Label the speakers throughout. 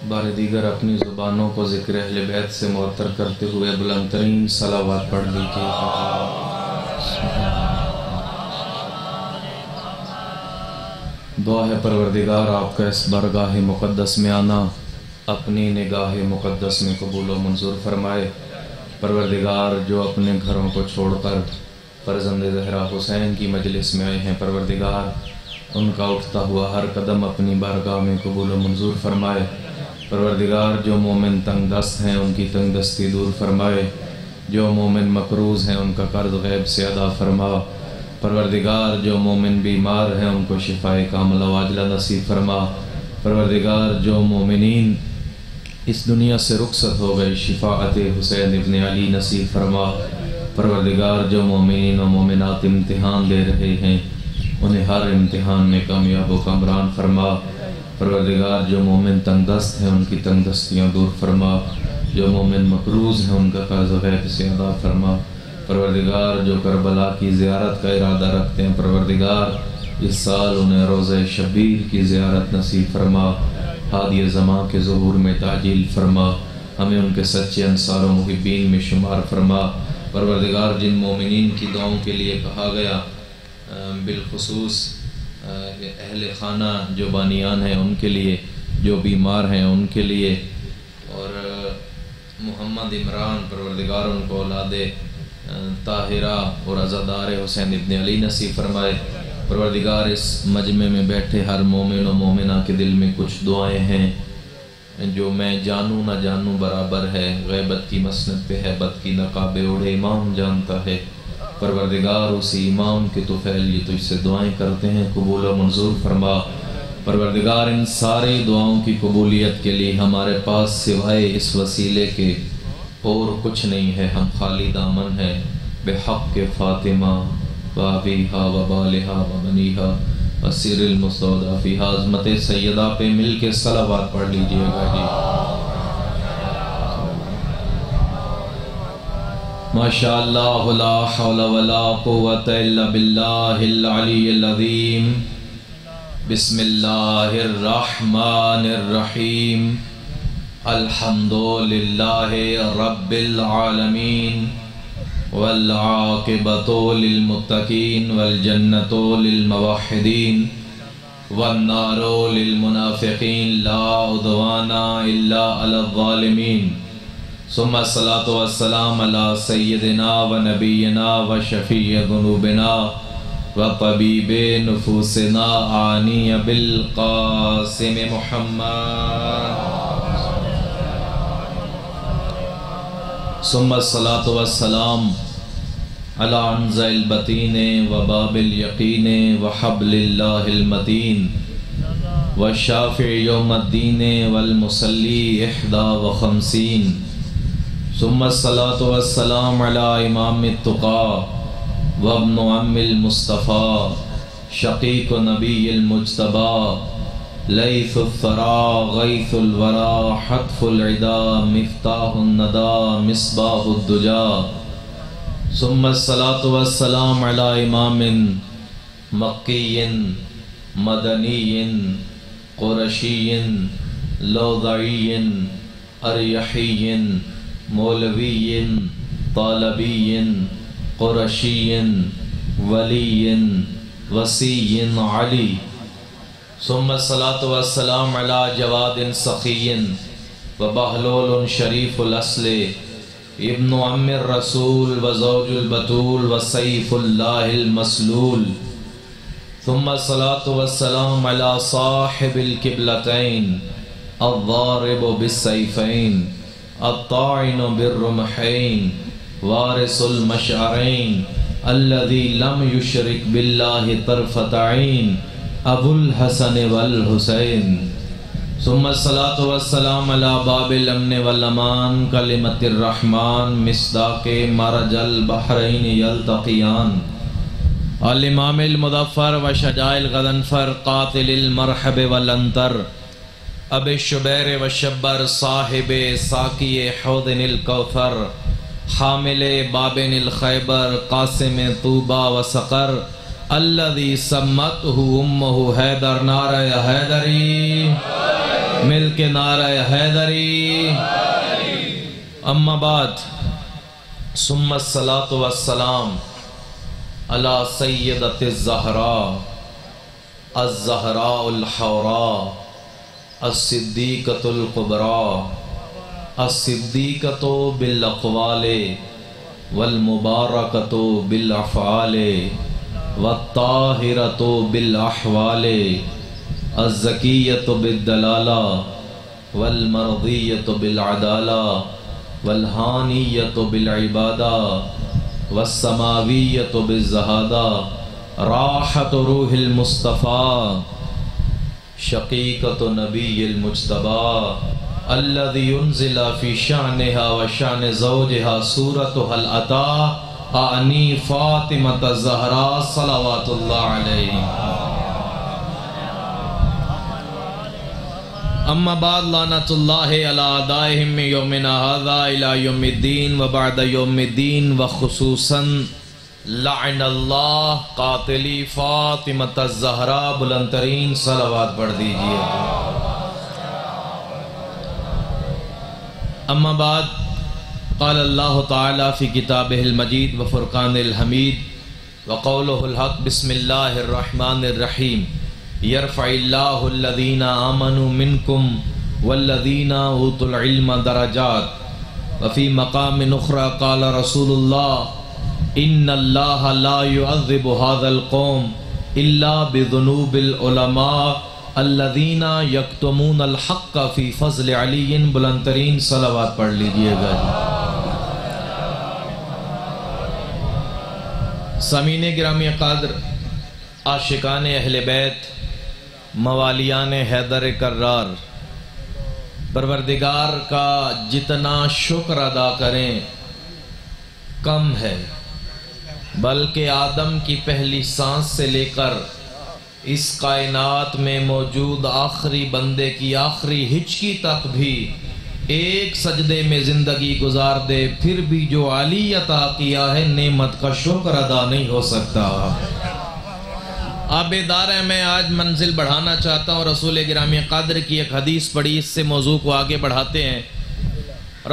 Speaker 1: بار دیگر اپنی زبانوں کو ذکر اہل بیت سے معطر کرتے ہوئے بلند ترین صلوات پڑھ لیجیے. دعا ہے پروردگار آپ کا اس بارگاہ مقدس میں آنا اپنی نگاہ مقدس میں قبول و منظور فرمائے. پروردگار جو اپنے گھروں کو چھوڑ کر فرزند زہرا حسین کی مجلس میں آئے ہیں، پروردگار ان کا اٹھتا ہوا ہر قدم اپنی بارگاہ میں قبول و منظور فرمائے. پروردگار جو مومن تنگ دست ہیں ان کی تنگ دستی دور فرمائے، جو مومن مقروض ہیں ان کا قرض غیب سے ادا فرما. پروردگار جو مومن بیمار ہیں ان کو شفائے کاملہ و عاجلہ نصیب فرما. پروردگار جو مومنین اس دنیا سے رخصت ہو گئے شفاعت حسین ابن علی نصیب فرما. پروردگار جو مومنین و مومنات امتحان دے رہے ہیں انہیں ہر امتحان میں کامیاب و کامران فرما. پروردگار جو مومن تنگ دست ہیں ان کی تنگ دستیاں دور فرما، جو مومن مقروض ہیں ان کا قرض غیب سے ادا فرما. پروردگار جو کربلا کی زیارت کا ارادہ رکھتے ہیں، پروردگار اس سال انہیں روضہ شبیر کی زیارت نصیب فرما. ہادی زماں کے ظہور میں تعجیل فرما، ہمیں ان کے سچے انصار و محبین میں شمار فرما. پروردگار جن مومنین کی دعاؤں کے لیے کہا گیا، بالخصوص اہل خانہ جو بانیان ہیں ان کے لیے، جو بیمار ہیں ان کے لیے، اور محمد عمران پروردگار ان کو اولاد طاہرہ اور عزادار حسین ابن علی نصیب فرمائے. پروردگار اس مجمع میں بیٹھے ہر مومن و مومنہ کے دل میں کچھ دعائیں ہیں جو میں جانوں نہ جانوں برابر ہے. غیبت کی مسند پہ ہیبت کی نقاب اوڑھے امام جانتا ہے. پروردگار اسی امام کے طفیل یہ تجھ سے دعائیں کرتے ہیں، قبول و منظور فرما. پروردگار ان ساری دعاؤں کی قبولیت کے لیے ہمارے پاس سوائے اس وسیلے کے اور کچھ نہیں ہے. ہم خالی دامن ہیں. بحق فاطمہ و ابیہا و بالہا و بنیہا و سر المستودع فیہا، عظمت سیدہ پہ مل کے صلوات پڑھ لیجئے گا جی. ماشاءاللہ لا حول ولا قوة الا باللہ العلی العظیم. بسم اللہ الرحمن الرحیم. الحمدللہ رب العالمین والعاقبۃ للمتقین والجنۃ للموحدین والنار للمنافقین لا عدوان الا علی الظالمین. ثم الصلاۃ والسلام علی سیدنا و نبینا و شفیع ذنوبنا و طبیب نفوسنا عانی بالقاسم محمد. ثم الصلاۃ والسلام علی عنز البطین و باب الیقین و حبل اللہ المتین و شافع یوم الدین والمصلی 51. ثم الصلاۃ والسلام علی امام التقی وابن عم المصطفیٰ شقیق نبی المجتبی لیث الثرى غیث الورى حتف العدا مفتاح الندى مصباح الدجى. ثم الصلاۃ والسلام علی امام مکی مدنی قرشی لوذعی اریحی مولوی طالبی قرشی ولی وصی علی. ثم الصلاۃ والسلام علی جواد سخی و بہلول شریف الاصل ابن عم الرسول و زوج البتول و سیف اللہ المسلول. ثم الصلاۃ والسلام علی صاحب القبلتین الضارب بالسیفین الطاعن بالرمحین وارث المشعرین الذي لم يشرك بالله طرفة عين ابو الحسن والحسین. ثم الصلاۃ والسلام علی باب الامن والامان کلمۃ الرحمن مصداق مرج البحرین یلتقیان الامام المظفر و شجاع الغضنفر قاتل المرحب والانتر اب شبیر و شبر صاحب ساقی حوض الکوثر حامل بابن الخیبر قاسم طوبہ و سقر الذی سمتہ امہ حیدر نعرہ حیدری مل کے نعرہ حیدری اما بعد ثم الصلاۃ والسلام علی سیدۃ الزہراء الزہراء الحوراء الصدیقۃ الکبریٰ الصدیقۃ بالاقوال والمبارکۃ بالافعال والطاہرۃ بالاحوال الزکیۃ بالدلالہ والمرضیۃ بالعدالہ والہانیۃ بالعبادہ والسماویۃ بالزہادہ راحت روح المصطفیٰ شقیقۃ نبی المجتبی الذی انزل فی شانہا و شان زوجہا سورتہ العطا اعنی فاطمۃ الزہراء صلوات اللہ علیہ. اما بعد لعنت اللہ علی اعدائہم من یومنا ھذا الی یوم الدین و بعد یوم الدین و خصوصاً لعن اللہ قاتلی فاطمۃ الزہراء. بلند ترین صلوات پڑھ دیجئے. اما بعد قال اللہ تعالی فی کتابہ المجید و فرقان الحمید وقولہ الحق بسم اللہ الرحمن الرحیم یرفع اللہ الذین آمنوا منکم والذین اوتوا العلم درجات. وفی مقام اخری قال رسول اللہ ان اللہ لا يعذب هذا القوم الا بذنوب العلماء الذین یکتمون الحق فی فضل علی. بلند ترین صلوات پڑھ لیجئے گا. سامعین گرامی قدر، عاشقان اہل بیت، موالیان حیدر کرار، پروردگار کا جتنا شکر ادا کریں کم ہے، بلکہ آدم کی پہلی سانس سے لے کر اس کائنات میں موجود آخری بندے کی آخری ہچکی تک بھی ایک سجدے میں زندگی گزار دے پھر بھی جو علی عطا کیا ہے نعمت کا شکر ادا نہیں ہو سکتا. آپ بیدار ہیں، میں آج منزل بڑھانا چاہتا ہوں. رسول گرامی قدر کی ایک حدیث پڑھی، اس سے موضوع کو آگے بڑھاتے ہیں.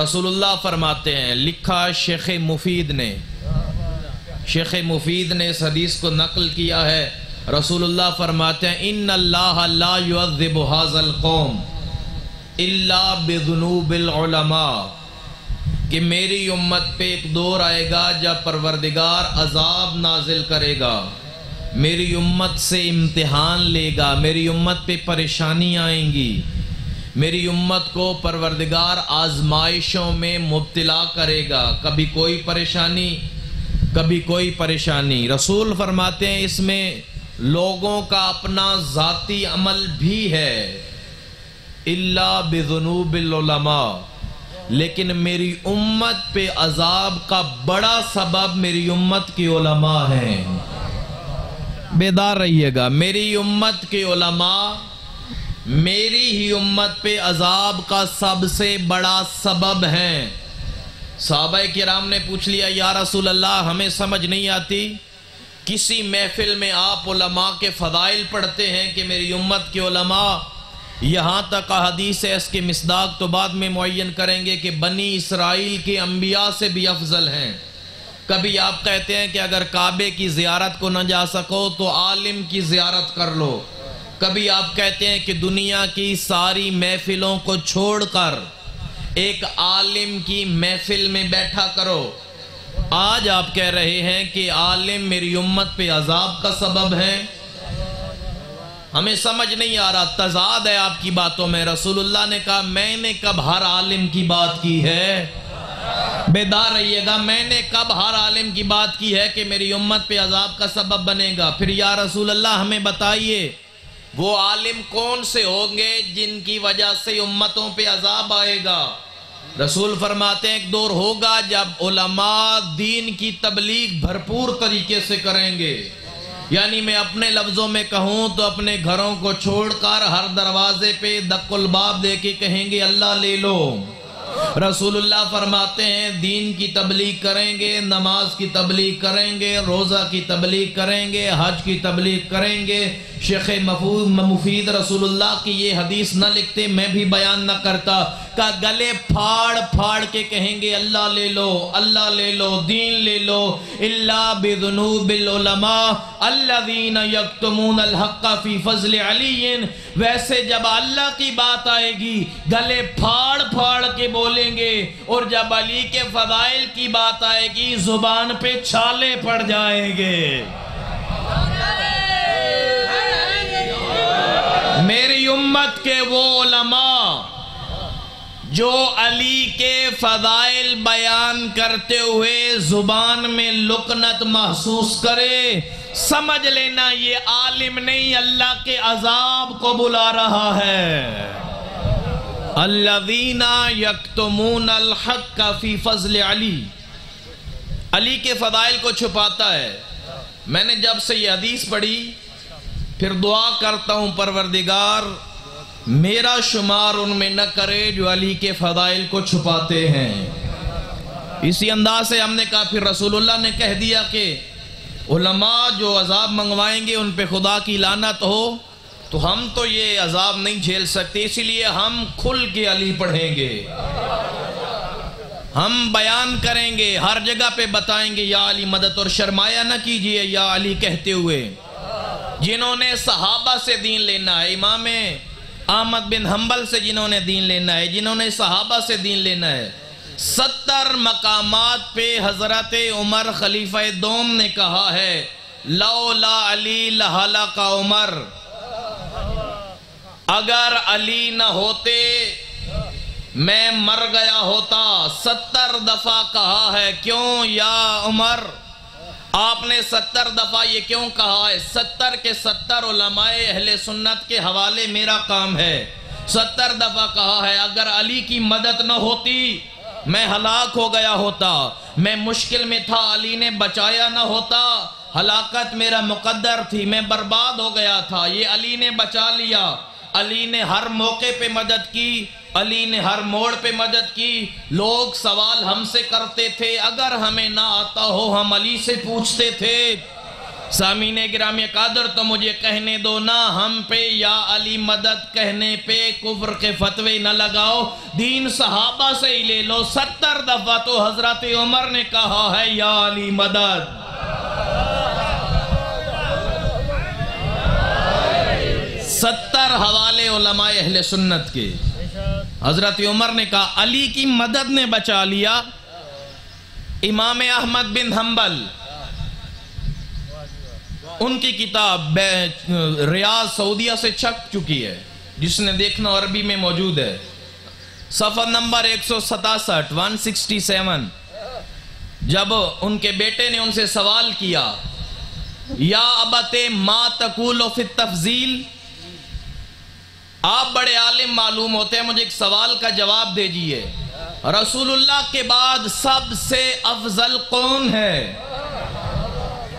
Speaker 1: رسول اللہ فرماتے ہیں، لکھا شیخ مفید نے، شیخ مفید نے اس حدیث کو نقل کیا ہے. رسول اللہ فرماتے ہیں ان اللہ لا يعذب هذا القوم الا بذنوب العلماء، کہ میری امت پہ ایک دور آئے گا جب پروردگار عذاب نازل کرے گا، میری امت سے امتحان لے گا، میری امت پہ پریشانی آئیں گی، میری امت کو پروردگار آزمائشوں میں مبتلا کرے گا، کبھی کوئی پریشانی کبھی کوئی پریشانی. رسول فرماتے ہیں اس میں لوگوں کا اپنا ذاتی عمل بھی ہے، الا بذنوب العلماء، لیکن میری امت پہ عذاب کا بڑا سبب میری امت کے علماء ہیں. بیدار رہیے گا، میری امت کے علماء میری ہی امت پہ عذاب کا سب سے بڑا سبب ہیں. صحابہ کرام نے پوچھ لیا یا رسول اللہ ہمیں سمجھ نہیں آتی، کسی محفل میں آپ علماء کے فضائل پڑھتے ہیں کہ میری امت کے علماء، یہاں تک حدیث ہے اس کے مصداق تو بعد میں معین کریں گے کہ بنی اسرائیل کے انبیاء سے بھی افضل ہیں. کبھی آپ کہتے ہیں کہ اگر کعبے کی زیارت کو نہ جا سکو تو عالم کی زیارت کر لو. کبھی آپ کہتے ہیں کہ دنیا کی ساری محفلوں کو چھوڑ کر ایک عالم کی محفل میں بیٹھا کرو. آج آپ کہہ رہے ہیں کہ عالم میری امت پہ عذاب کا سبب ہے. ہمیں سمجھ نہیں آ رہا، تضاد ہے آپ کی باتوں میں. رسول اللہ نے کہا میں نے کب ہر عالم کی بات کی ہے؟ بیدار رہیے گا، میں نے کب ہر عالم کی بات کی ہے کہ میری امت پہ عذاب کا سبب بنے گا؟ پھر یا رسول اللہ ہمیں بتائیے وہ عالم کون سے ہوں گے جن کی وجہ سے امتوں پہ عذاب آئے گا؟ رسول فرماتے ہیں ایک دور ہوگا جب علماء دین کی تبلیغ بھرپور طریقے سے کریں گے، یعنی میں اپنے لفظوں میں کہوں تو اپنے گھروں کو چھوڑ کر ہر دروازے پہ دق الباب دے کے کہیں گے اللہ لے لو۔ رسول اللہ فرماتے ہیں دین کی تبلیغ کریں گے، نماز کی تبلیغ کریں گے، روزہ کی تبلیغ کریں گے، حج کی تبلیغ کریں گے۔ شیخ مفید رسول اللہ کی یہ حدیث نہ لکھتے، میں بھی بیان نہ کرتا، کہ گلے پھاڑ پھاڑ کے کہیں گے اللہ لے لو، اللہ لے لو، دین لے لو، الا بذنوب العلماء الذین یکتمون الحق فی فضل علی۔ ویسے جب اللہ کی بات آئے گی گلے پھاڑ پھاڑ کے بولیں گے، اور جب علی کے فضائل کی بات آئے گی زبان پہ چھالے پڑ جائیں گے۔ میری امت کے وہ علماء جو علی کے فضائل بیان کرتے ہوئے زبان میں لکنت محسوس کرے، سمجھ لینا یہ عالم نہیں، اللہ کے عذاب کو بلا رہا ہے۔ الذین یکتمون الحق فی فضل علی، علی کے فضائل کو چھپاتا ہے۔ میں نے جب سے یہ حدیث پڑھی پھر دعا کرتا ہوں پروردگار میرا شمار ان میں نہ کرے جو علی کے فضائل کو چھپاتے ہیں۔ اسی انداز سے ہم نے کہا پھر رسول اللہ نے کہہ دیا کہ علماء جو عذاب منگوائیں گے ان پہ خدا کی لعنت ہو، تو ہم تو یہ عذاب نہیں جھیل سکتے، اسی لیے ہم کھل کے علی پڑھیں گے، ہم بیان کریں گے، ہر جگہ پہ بتائیں گے یا علی مدد، اور شرمایا نہ کیجئے یا علی کہتے ہوئے۔ جنہوں نے صحابہ سے دین لینا ہے، امام احمد بن حنبل سے جنہوں نے دین لینا ہے، جنہوں نے صحابہ سے دین لینا ہے، 70 مقامات پہ حضرت عمر خلیفہ دوم نے کہا ہے لولا علی لہلک عمر، اگر علی نہ ہوتے میں مر گیا ہوتا۔ 70 دفعہ کہا ہے، کیوں یا عمر؟ آپ نے 70 دفعہ یہ کیوں کہا ہے؟ 70 کے 70 علماء اہل سنت کے حوالے میرا کام ہے۔ 70 دفعہ کہا ہے اگر علی کی مدد نہ ہوتی میں ہلاک ہو گیا ہوتا، میں مشکل میں تھا، علی نے بچایا نہ ہوتا، ہلاکت میرا مقدر تھی، میں برباد ہو گیا تھا، یہ علی نے بچا لیا۔ علی نے ہر موقع پہ مدد کی، علی نے ہر موڑ پہ مدد کی۔ لوگ سوال ہم سے کرتے تھے، اگر ہمیں نہ آتا ہو ہم علی سے پوچھتے تھے۔ سامعین گرامی قادر تو مجھے کہنے دو نا، ہم پہ یا علی مدد کہنے پہ کفر کے فتوے نہ لگاؤ، دین صحابہ سے ہی لے لو۔ 70 دفعہ تو حضرت عمر نے کہا ہے یا علی مدد۔ 70 حوالے علماء اہل سنت کے۔ حضرت عمر نے کہا علی کی مدد نے بچا لیا۔ امام احمد بن حنبل، ان کی کتاب ریاض سعودیہ سے چھپ چکی ہے، جس نے دیکھنا عربی میں موجود ہے، صفحہ نمبر 167 167۔ جب ان کے بیٹے نے ان سے سوال کیا یا ابت ما تقول فی التفضیل، آپ بڑے عالم معلوم ہوتے ہیں، مجھے ایک سوال کا جواب دیجئے، رسول اللہ کے بعد سب سے افضل کون ہے؟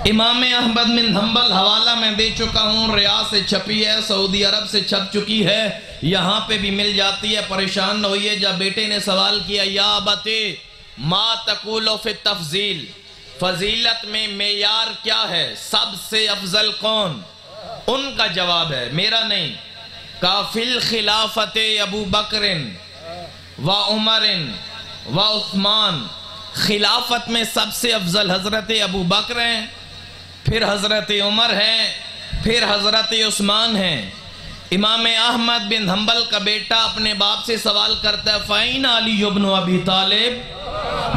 Speaker 1: امام احمد بن حنبل، حوالہ میں دے چکا ہوں، ریاض سے چھپی ہے، سعودی عرب سے چھپ چکی ہے، یہاں پہ بھی مل جاتی ہے، پریشان نہ ہوئیے۔ جب بیٹے نے سوال کیا یا ابت ما تقول فی التفضیل، فضیلت میں معیار کیا ہے، سب سے افضل کون؟ ان کا جواب ہے، میرا نہیں، کافل خلافت ابو بکر و عمر و عثمان، خلافت میں سب سے افضل حضرت ابو بکر ہیں، پھر حضرت عمر ہیں، پھر حضرت عثمان ہیں۔ امام احمد بن حنبل کا بیٹا اپنے باپ سے سوال کرتا ہے فَإِنَ عَلِيُّ بْنُ أَبِي طالب،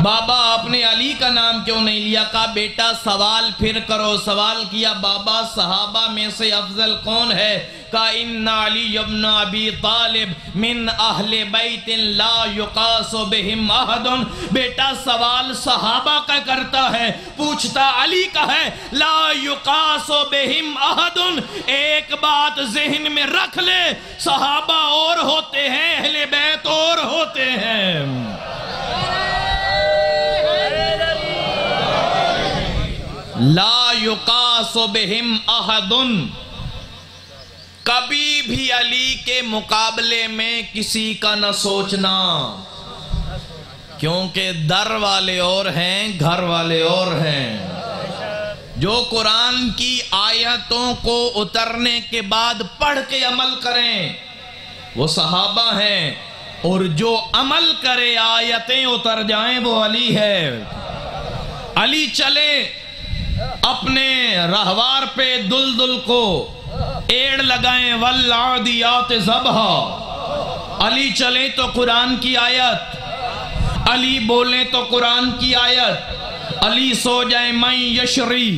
Speaker 1: بابا آپ نے علی کا نام کیوں نہیں لیا؟ کہا بیٹا سوال پھر کرو۔ سوال کیا بابا صحابہ میں سے افضل کون ہے؟ کہا ان علی ابن ابی طالب من اہل بیت لا یقاس بہم احد۔ بیٹا سوال صحابہ کا کرتا ہے، پوچھتا علی کا ہے، لا یقاس بہم احد۔ ایک بات ذہن میں رکھ لے، صحابہ اور ہوتے ہیں، اہل بیت اور ہوتے ہیں۔
Speaker 2: لا یقاس بہم احد، کبھی بھی علی کے مقابلے میں کسی کا نہ سوچنا، کیونکہ در والے اور ہیں، گھر والے اور ہیں۔ جو قرآن کی آیتوں کو اترنے کے بعد پڑھ کے عمل کریں وہ صحابہ ہیں، اور جو عمل کرے آیتیں اتر جائیں وہ علی ہے۔ علی چلے اپنے رہوار پہ دلدل کو ایڑ لگائیں، والعادیات ضبحا، علی چلیں تو قرآن کی آیت، علی بولیں تو قرآن کی آیت، علی سو جائیں من یشری،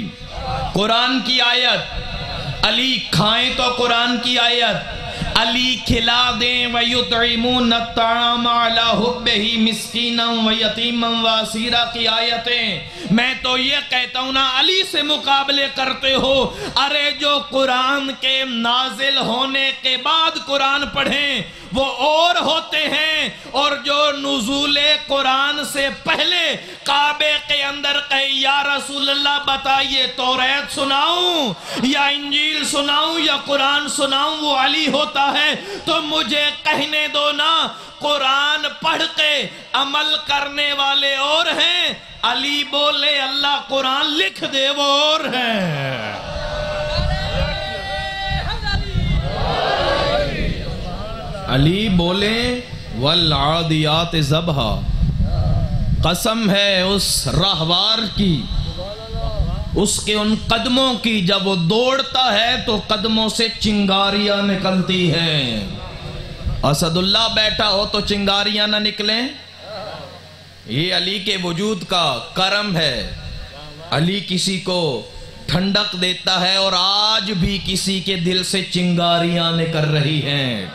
Speaker 2: قرآن کی آیت، علی کھائیں تو قرآن کی آیت، علی کھلا دیں وَيُطْعِمُونَ الطَّعَامَ عَلَى حُبِّهِ مِسْكِينًا وَيَتِيمًا وَأَسِيرًا کی آیتیں۔ میں تو یہ کہتا ہوں نا، علی سے مقابلے کرتے ہو، ارے جو قرآن کے نازل ہونے کے بعد قرآن پڑھیں وہ اور ہوتے ہیں، اور جو نزول قرآن سے پہلے کعبے کے اندر کہے یا رسول اللہ بتائیے توریت سناؤں یا انجیل سناؤں یا قرآن سناؤں، وہ علی ہوتا ہے۔ تو مجھے کہنے دو نا، قرآن پڑھ کے عمل کرنے والے اور ہیں، علی بولے اللہ قرآن لکھ دے وہ اور ہیں۔ علی بولے والعادیات ضبحا، قسم ہے اس راہوار کی، اس کے ان قدموں کی، جب وہ دوڑتا ہے تو قدموں سے چنگاریاں نکلتی ہیں۔ اسد اللہ بیٹھا ہو تو چنگاریاں نہ نکلیں، یہ علی کے وجود کا کرم ہے۔ علی کسی کو ٹھنڈک دیتا ہے، اور آج بھی کسی کے دل سے چنگاریاں نکل رہی ہیں۔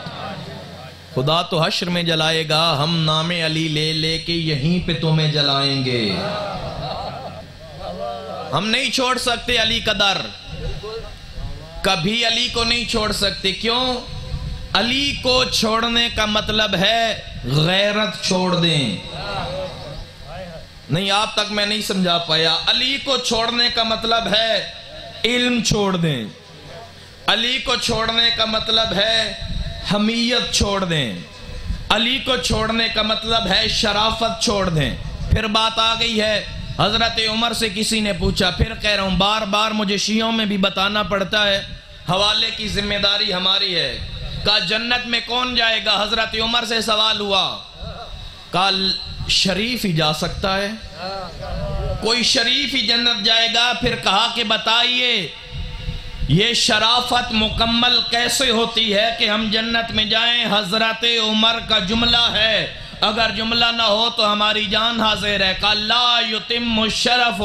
Speaker 2: خدا تو حشر میں جلائے گا، ہم نام علی لے لے کے یہیں پہ تمہیں جلائیں گے۔ ہم نہیں چھوڑ سکتے علی کا در، کبھی علی کو نہیں چھوڑ سکتے۔ کیوں؟ علی کو چھوڑنے کا مطلب ہے غیرت چھوڑ دیں۔ نہیں، آپ تک میں نہیں سمجھا پایا۔ علی کو چھوڑنے کا مطلب ہے علم چھوڑ دیں، علی کو چھوڑنے کا مطلب ہے حمیت چھوڑ دیں، علی کو چھوڑنے کا مطلب ہے شرافت چھوڑ دیں۔ پھر بات آ گئی ہے، حضرت عمر سے کسی نے پوچھا، پھر کہہ رہا ہوں بار بار مجھے شیعوں میں بھی بتانا پڑتا ہے، حوالے کی ذمہ داری ہماری ہے۔ کہا جنت میں کون جائے گا؟ حضرت عمر سے سوال ہوا، کہا شریف ہی جا سکتا ہے، کوئی شریف ہی جنت جائے گا۔ پھر کہا کہ بتائیے یہ شرافت مکمل کیسے ہوتی ہے کہ ہم جنت میں جائیں؟ حضرت عمر کا جملہ ہے، اگر جملہ نہ ہو تو ہماری جان حاضر ہے۔ قال لا یتم الشرف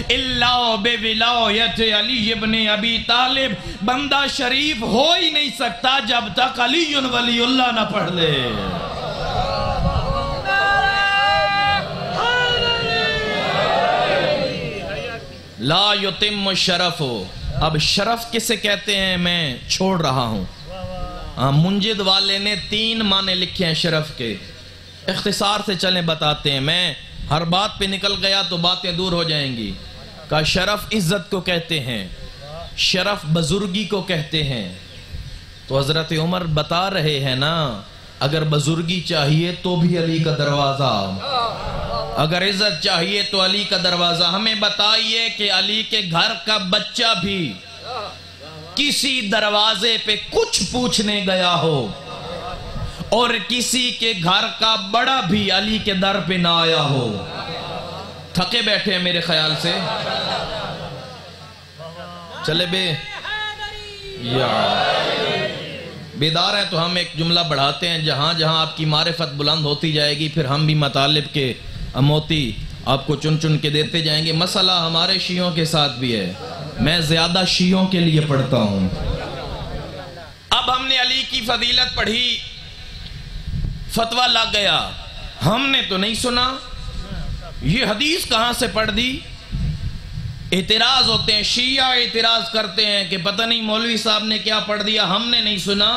Speaker 2: الا بولایت علی ابن ابی طالب، بندہ شریف ہو ہی نہیں سکتا جب تک علی ولی اللہ نہ پڑھ لے۔ لا یتم الشرف، اب شرف کسے کہتے ہیں میں چھوڑ رہا ہوں۔ منجد والے نے 3 معنی لکھے ہیں شرف کے، اختصار سے چلیں بتاتے ہیں، میں ہر بات پہ نکل گیا تو باتیں دور ہو جائیں گی۔ کہ شرف عزت کو کہتے ہیں، شرف بزرگی کو کہتے ہیں۔ تو حضرت عمر بتا رہے ہیں نا، اگر بزرگی چاہیے تو بھی علی کا دروازہ، اگر عزت چاہیے تو علی کا دروازہ۔ ہمیں بتائیے کہ علی کے گھر کا بچہ بھی کسی دروازے پہ کچھ پوچھنے گیا ہو، اور کسی کے گھر کا بڑا بھی علی کے در پہ نہ آیا ہو؟ تھکے بیٹھے ہیں میرے خیال سے، چلے بیدار ہیں تو ہم ایک جملہ بڑھاتے ہیں، جہاں جہاں آپ کی معرفت بلند ہوتی جائے گی پھر ہم بھی مطالب کے موتی آپ کو چن چن کے دیتے جائیں گے۔ مسئلہ ہمارے شیعوں کے ساتھ بھی ہے، میں زیادہ شیعوں کے لیے پڑھتا ہوں۔ اب ہم نے علی کی فضیلت پڑھی، فتویٰ لگ گیا، ہم نے تو نہیں سنا، یہ حدیث کہاں سے پڑھ دی؟ اعتراض ہوتے ہیں، شیعہ اعتراض کرتے ہیں کہ پتہ نہیں مولوی صاحب نے کیا پڑھ دیا، ہم نے نہیں سنا۔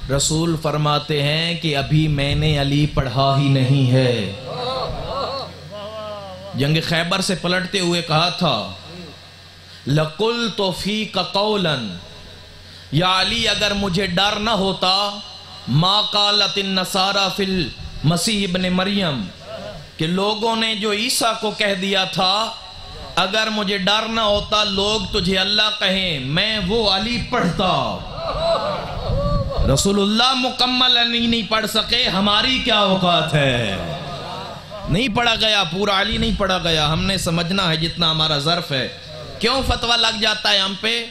Speaker 2: رسول فرماتے ہیں کہ ابھی میں نے علی پڑھا ہی نہیں ہے۔ جنگ خیبر سے پلٹتے ہوئے کہا تھا لَقُلْتُ فِيكَ قَوْلًا، یا علی اگر مجھے ڈر نہ ہوتا مَا قَالَتِ النَّصَارَى فِي الْمَسِيحِ ابْنِ مریم، کہ لوگوں نے جو عیسیٰ کو کہہ دیا تھا، اگر مجھے ڈر نہ ہوتا لوگ تجھے اللہ کہیں، میں وہ علی پڑھتا۔ رسول اللہ مکمل علی نہیں پڑھ سکے، ہماری کیا اوقات ہے؟ نہیں پڑھا گیا، پورا علی نہیں پڑھا گیا، ہم نے سمجھنا ہے جتنا ہمارا ظرف ہے۔ کیوں فتویٰ لگ جاتا ہے ہم پہ؟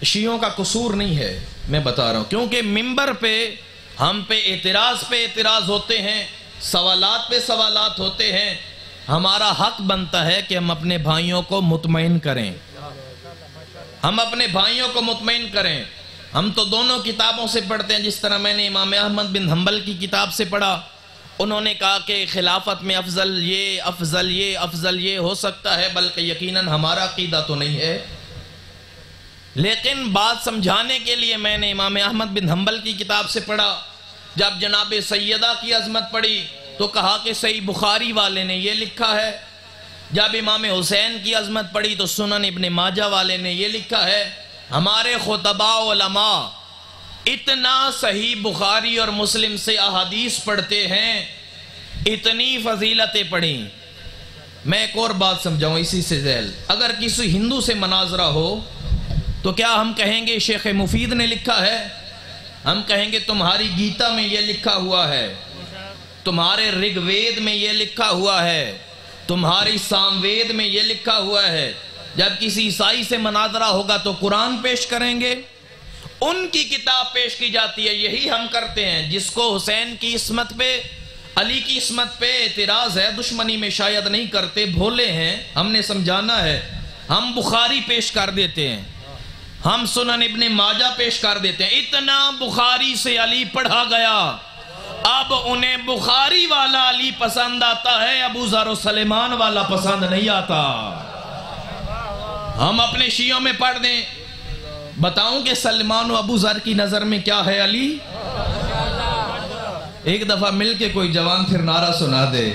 Speaker 2: شیعوں کا قصور نہیں ہے، میں بتا رہا ہوں، کیونکہ ممبر پہ ہم پہ اعتراض ہوتے ہیں، سوالات پہ سوالات ہوتے ہیں، ہمارا حق بنتا ہے کہ ہم اپنے بھائیوں کو مطمئن کریں، ہم تو دونوں کتابوں سے پڑھتے ہیں، جس طرح میں نے امام احمد بن حنبل کی کتاب سے پڑھا، انہوں نے کہا کہ خلافت میں افضل یہ ہو سکتا ہے، بلکہ یقیناً ہمارا عقیدہ تو نہیں ہے، لیکن بات سمجھانے کے لیے میں نے امام احمد بن حنبل کی کتاب سے پڑھا۔ جب جناب سیدہ کی عظمت پڑھی تو کہا کہ صحیح بخاری والے نے یہ لکھا ہے، جب امام حسین کی عظمت پڑھی تو سنن ابن ماجہ والے نے یہ لکھا ہے۔ ہمارے خطباء علماء اتنا صحیح بخاری اور مسلم سے احادیث پڑھتے ہیں، اتنی فضیلتیں پڑھیں۔ میں ایک اور بات سمجھاؤں اسی سے ذیل، اگر کسی ہندو سے مناظرہ ہو تو کیا ہم کہیں گے شیخ مفید نے لکھا ہے؟ ہم کہیں گے تمہاری گیتا میں یہ لکھا ہوا ہے، تمہارے رگ وید میں یہ لکھا ہوا ہے، تمہاری سام وید میں یہ لکھا ہوا ہے۔ جب کسی عیسائی سے مناظرہ ہوگا تو قرآن پیش کریں گے، ان کی کتاب پیش کی جاتی ہے، یہی ہم کرتے ہیں۔ جس کو حسین کی عصمت پہ، علی کی عصمت پہ اعتراض ہے، دشمنی میں شاید نہیں کرتے، بھولے ہیں، ہم نے سمجھانا ہے، ہم بخاری پیش کر دیتے ہیں، ہم سنن ابن ماجہ پیش کر دیتے ہیں۔ اتنا بخاری سے علی پڑھا گیا، اب انہیں بخاری والا علی پسند آتا ہے، ابو ذر و سلیمان والا پسند نہیں آتا۔ ہم اپنے شیعوں میں پڑھ دیں، بتاؤں کہ سلمان و ابو ذر کی نظر میں کیا ہے علی؟ ایک دفعہ مل کے کوئی جوان پھر نعرہ سنا دے۔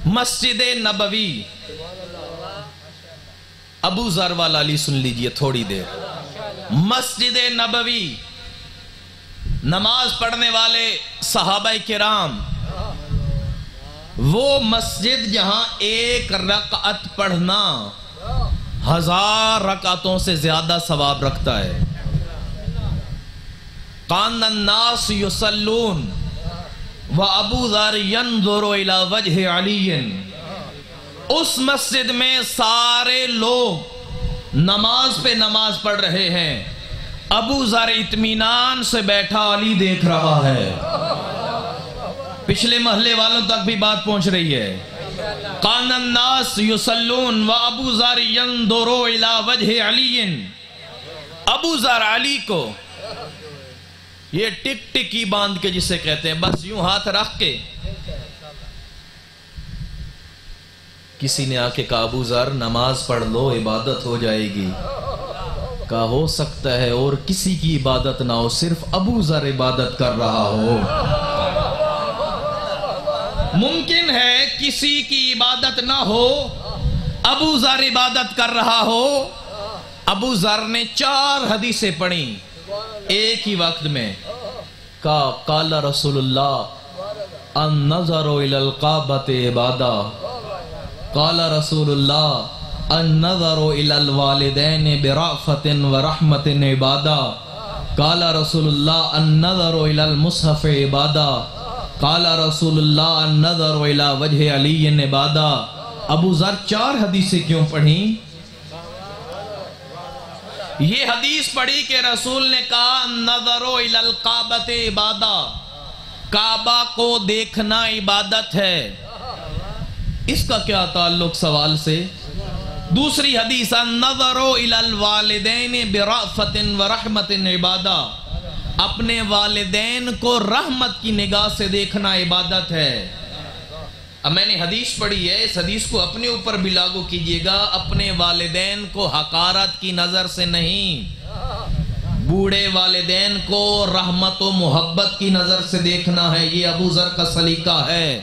Speaker 2: مسجد نبوی، ابو ذر والا علی سن لیجئے تھوڑی دیر۔ مسجد نبوی، نماز پڑھنے والے صحابہ کرام، وہ مسجد جہاں ایک رکعت پڑھنا 1000 رکعتوں سے زیادہ ثواب رکھتا ہے۔ کان الناس یصلون وابو ذر ينظر الى وجه علی، اس مسجد میں سارے لوگ نماز پہ نماز پڑھ رہے ہیں، ابو ذر اطمینان سے بیٹھا علی دیکھ رہا ہے۔ پچھلے محلے والوں تک بھی بات پہنچ رہی ہے۔ کان الناس یصلون وابو ذر ينظر الى وجه علی، ابو ذر علی کو یہ ٹک ٹکی باندھ کے جسے کہتے ہیں، بس یوں ہاتھ رکھ کے، کسی نے آ کے کہا ابو ذر نماز پڑھ لو عبادت ہو جائے گی، کہا ہو سکتا ہے اور کسی کی عبادت نہ ہو، صرف ابو ذر عبادت کر رہا ہو۔ ممکن ہے کسی کی عبادت نہ ہو، ابو ذر عبادت کر رہا ہو۔ ابو ذر نے 4 حدیثیں پڑھی ایک ہی وقت میں، کہا قال رسول اللہ النظر الى القعبۃ عبادہ، قال رسول اللہ النظر الى الوالدین برأفۃ ورحمۃ عبادہ، قال رسول اللہ النظر الى المصحف عبادہ، قال رسول اللہ النظر الى وجہ علی عبادہ۔ ابو ذر 4 حدیثیں کیوں پڑھیں؟ یہ حدیث پڑھی کہ رسول نے کہا النظر الى الکعبۃ عبادہ، کعبہ کو دیکھنا عبادت ہے۔ اس کا کیا تعلق سوال سے؟ دوسری حدیث النظر الى الوالدین برأفۃ ورحمۃ عبادہ، اپنے والدین کو رحمت کی نگاہ سے دیکھنا عبادت ہے۔ اب میں نے حدیث پڑھی ہے، اس حدیث کو اپنے اوپر بھی لاگو کیجئے گا، اپنے والدین کو حقارت کی نظر سے نہیں، بوڑھے والدین کو رحمت و محبت کی نظر سے دیکھنا ہے، یہ ابو ذر کا سلیقہ ہے۔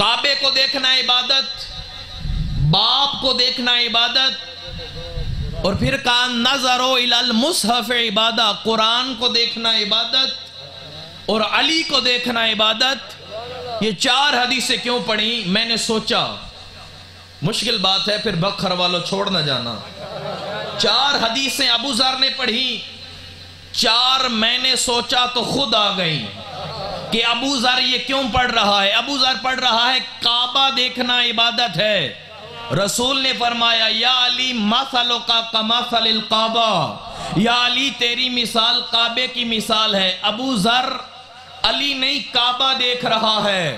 Speaker 2: کعبے کو دیکھنا عبادت، باپ کو دیکھنا عبادت، اور پھر کہا نظروا الی المصحف عبادہ، قرآن کو دیکھنا عبادت اور علی کو دیکھنا عبادت۔ یہ 4 حدیثیں کیوں پڑھی؟ میں نے سوچا، مشکل بات ہے، پھر بکھر والوں چھوڑ نہ جانا۔ 4 حدیثیں ابو ذر نے پڑھی، 4 میں نے سوچا تو خود آ گئی کہ ابو ذر یہ کیوں پڑھ رہا ہے۔ ابو ذر پڑھ رہا ہے کعبہ دیکھنا عبادت ہے۔ رسول نے فرمایا یا علی مثلک کمثل الکعبہ، یا علی تیری مثال کعبے کی مثال ہے۔ ابو ذر علی نہیں کعبہ دیکھ رہا ہے۔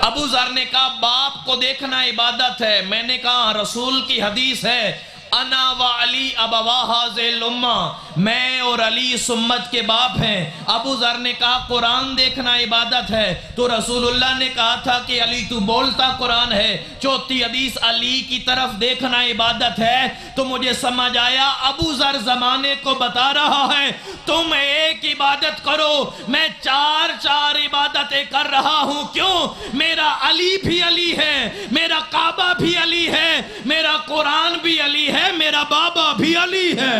Speaker 2: ابو ذر نے کہا باپ کو دیکھنا عبادت ہے۔ میں نے کہا رسول کی حدیث ہے انا و علی ابوا ھذہ الامہ، میں اور علی اس امت کے باپ ہیں۔ ابو ذر نے کہا قرآن دیکھنا عبادت ہے، تو رسول اللہ نے کہا تھا کہ علی تو بولتا قرآن ہے۔ چوتھی حدیث علی کی طرف دیکھنا عبادت ہے، تو مجھے سمجھ آیا ابو ذر زمانے کو بتا رہا ہے تم ایک عبادت کرو، میں 4 عبادتیں کر رہا ہوں۔ کیوں؟ میرا علی بھی علی ہے، میرا کعبہ بھی علی ہے، میرا قرآن بھی علی ہے، میرا بابا بھی علی ہے۔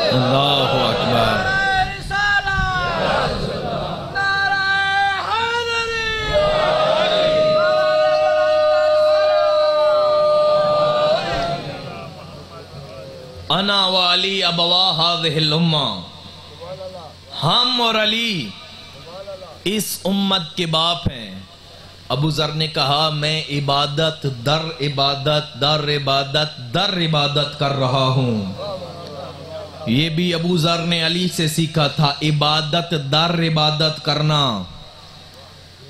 Speaker 1: اللہ اکبر۔
Speaker 2: انا و علی ابوا ھذہ الامہ، ہم اور علی اس امت کے باپ ہیں۔ ابو ذر نے کہا میں عبادت در عبادت در عبادت در عبادت کر رہا ہوں۔ یہ بھی ابو ذر نے علی سے سیکھا تھا، عبادت در عبادت کرنا۔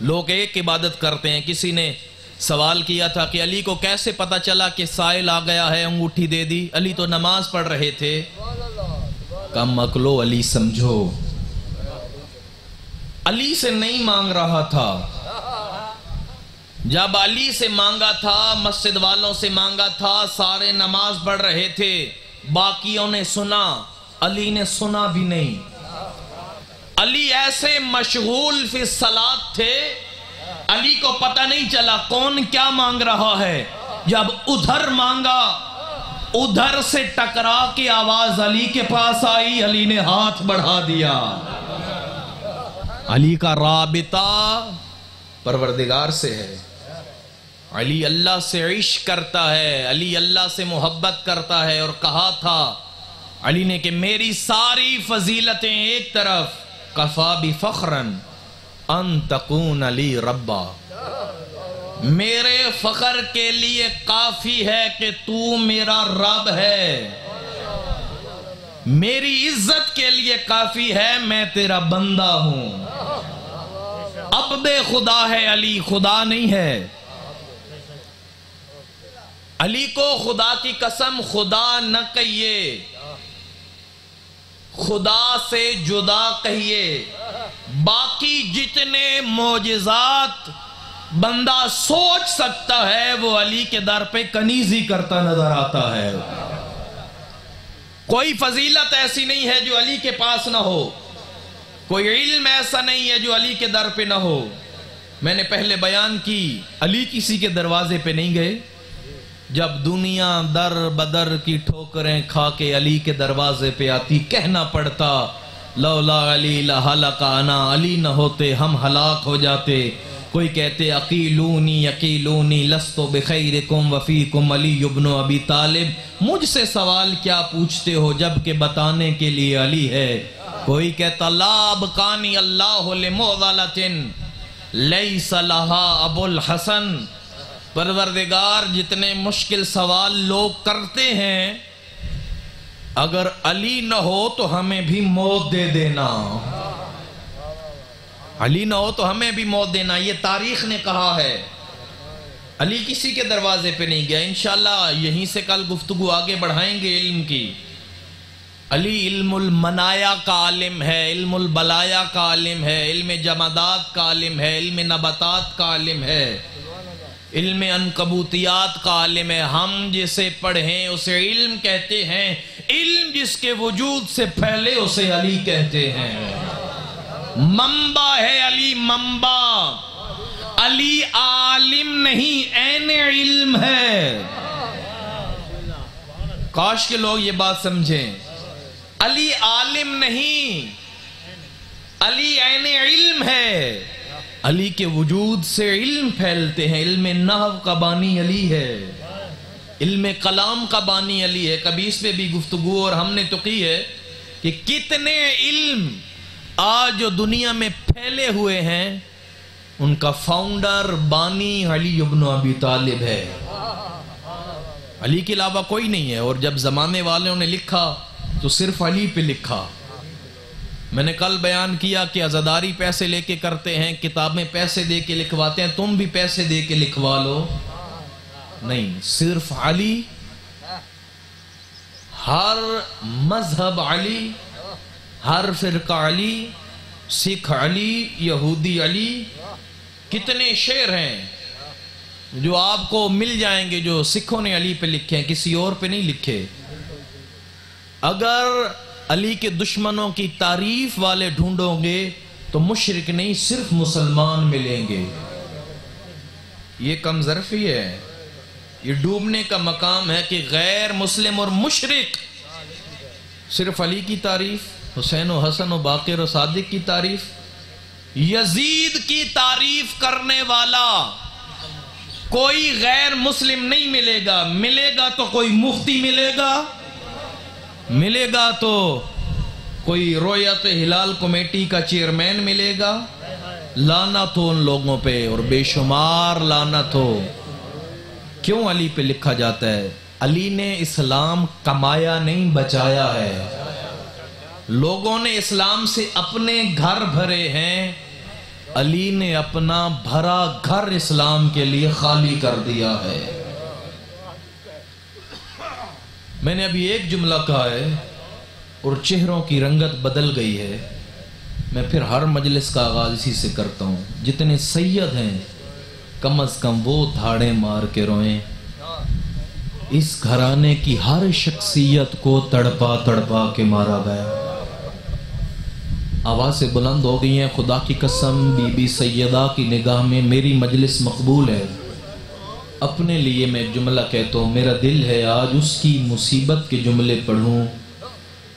Speaker 2: لوگ ایک عبادت کرتے ہیں۔ کسی نے سوال کیا تھا کہ علی کو کیسے پتا چلا کہ سائل آ گیا ہے، انگوٹھی دے دی؟ علی تو نماز پڑھ رہے تھے۔ کم عقلو علی سمجھو، علی سے نہیں مانگ رہا تھا۔ جب علی سے مانگا تھا، مسجد والوں سے مانگا تھا، سارے نماز پڑھ رہے تھے، باقیوں نے سنا، علی نے سنا بھی نہیں۔ علی ایسے مشغول فی الصلاۃ تھے، علی کو پتہ نہیں چلا کون کیا مانگ رہا ہے۔ جب ادھر مانگا، ادھر سے ٹکرا کے آواز علی کے پاس آئی، علی نے ہاتھ بڑھا دیا۔ علی کا رابطہ پروردگار سے ہے۔ علی اللہ سے عشق کرتا ہے، علی اللہ سے محبت کرتا ہے، اور کہا تھا علی نے کہ میری ساری فضیلتیں ایک طرف، کفا بفخرا ان تکون علی ربا، میرے فخر کے لیے کافی ہے کہ تو میرا رب ہے، میری عزت کے لیے کافی ہے میں تیرا بندہ ہوں۔ عبد خدا ہے علی، خدا نہیں ہے۔ علی کو خدا کی قسم خدا نہ کہیے، خدا سے جدا کہیے۔ باقی جتنے معجزات بندہ سوچ سکتا ہے وہ علی کے در پہ کنیزی کرتا نظر آتا ہے۔ کوئی فضیلت ایسی نہیں ہے جو علی کے پاس نہ ہو، کوئی علم ایسا نہیں ہے جو علی کے در پہ نہ ہو۔ میں نے پہلے بیان کی، علی کسی کے دروازے پہ نہیں گئے۔ جب دنیا در بدر کی ٹھوکریں کھا کے علی کے دروازے پہ آتی، کہنا پڑتا لولا علی لہلک انا، علی نہ ہوتے ہم ہلاک ہو جاتے۔ کوئی کہتے اقیلونی یقیلونی لست بخیرکم وفیکم علی ابن ابی طالب، مجھ سے سوال کیا پوچھتے ہو جبکہ بتانے کے لیے علی ہے۔ کوئی کہتا لا ابقانی اللہ لمعضلۃ لیس لہا ابو الحسن، پروردگار جتنے مشکل سوال لوگ کرتے ہیں، اگر علی نہ ہو تو ہمیں بھی موت دے دینا، علی نہ ہو تو ہمیں بھی موت دینا، یہ تاریخ نے کہا ہے۔ علی کسی کے دروازے پہ نہیں گیا۔ انشاءاللہ یہیں سے کل گفتگو آگے بڑھائیں گے علم کی۔ علی علم المنایا کا عالم ہے، علم البلایا کا عالم ہے، علم جمادات کا عالم ہے، علم نباتات کا عالم ہے، علم عنکبوتیات کا عالم ہے۔ ہم جسے پڑھیں اسے علم کہتے ہیں، علم جس کے وجود سے پہلے اسے علی کہتے ہیں۔ منبع ہے علی منبع. علی عالم نہیں عین علم ہے. کاش کے لوگ یہ بات سمجھیں. علی عالم نہیں، علی عین علم ہے. علی کے وجود سے علم پھیلتے ہیں. علم نحو کا بانی علی ہے، علم کلام کا بانی علی ہے. کبھی اس پہ بھی گفتگو اور ہم نے تو کی ہے کہ کتنے علم آج جو دنیا میں پھیلے ہوئے ہیں ان کا فاؤنڈر بانی علی ابن ابی طالب ہے. علی کے علاوہ کوئی نہیں ہے. اور جب زمانے والوں نے لکھا تو صرف علی پہ لکھا. میں نے کل بیان کیا کہ عزاداری پیسے لے کے کرتے ہیں، کتابیں پیسے دے کے لکھواتے ہیں. تم بھی پیسے دے کے لکھوا لو. نہیں، صرف علی، ہر مذہب علی، ہر فرقہ علی، سکھ علی، یہودی علی. کتنے شعر ہیں جو آپ کو مل جائیں گے جو سکھوں نے علی پہ لکھے ہیں، کسی اور پہ نہیں لکھے. اگر علی کے دشمنوں کی تعریف والے ڈھونڈو گے تو مشرک نہیں صرف مسلمان ملیں گے. یہ کم ظرفی ہے، یہ ڈوبنے کا مقام ہے کہ غیر مسلم اور مشرک صرف علی کی تعریف، حسین و حسن و باقر و صادق کی تعریف. یزید کی تعریف کرنے والا کوئی غیر مسلم نہیں ملے گا. ملے گا تو کوئی مفتی ملے گا، ملے گا تو کوئی رویت ہلال کمیٹی کا چیئرمین ملے گا. لعنت ہو ان لوگوں پہ اور بے شمار لعنت ہو. کیوں علی پہ لکھا جاتا ہے؟ علی نے اسلام کمایا نہیں، بچایا ہے. لوگوں نے اسلام سے اپنے گھر بھرے ہیں، علی نے اپنا بھرا گھر اسلام کے لیے خالی کر دیا ہے. میں نے ابھی ایک جملہ کہا ہے اور چہروں کی رنگت بدل گئی ہے. میں پھر ہر مجلس کا آغاز اسی سے کرتا ہوں. جتنے سید ہیں کم از کم وہ دھاڑے مار کے روئیں. اس گھرانے کی ہر شخصیت کو تڑپا تڑپا کے مارا گیا. آوازیں بلند ہو گئی ہیں. خدا کی قسم بی بی سیدہ کی نگاہ میں میری مجلس مقبول ہے. اپنے لیے میں جملہ کہتا ہوں، میرا دل ہے آج اس کی مصیبت کے جملے پڑھوں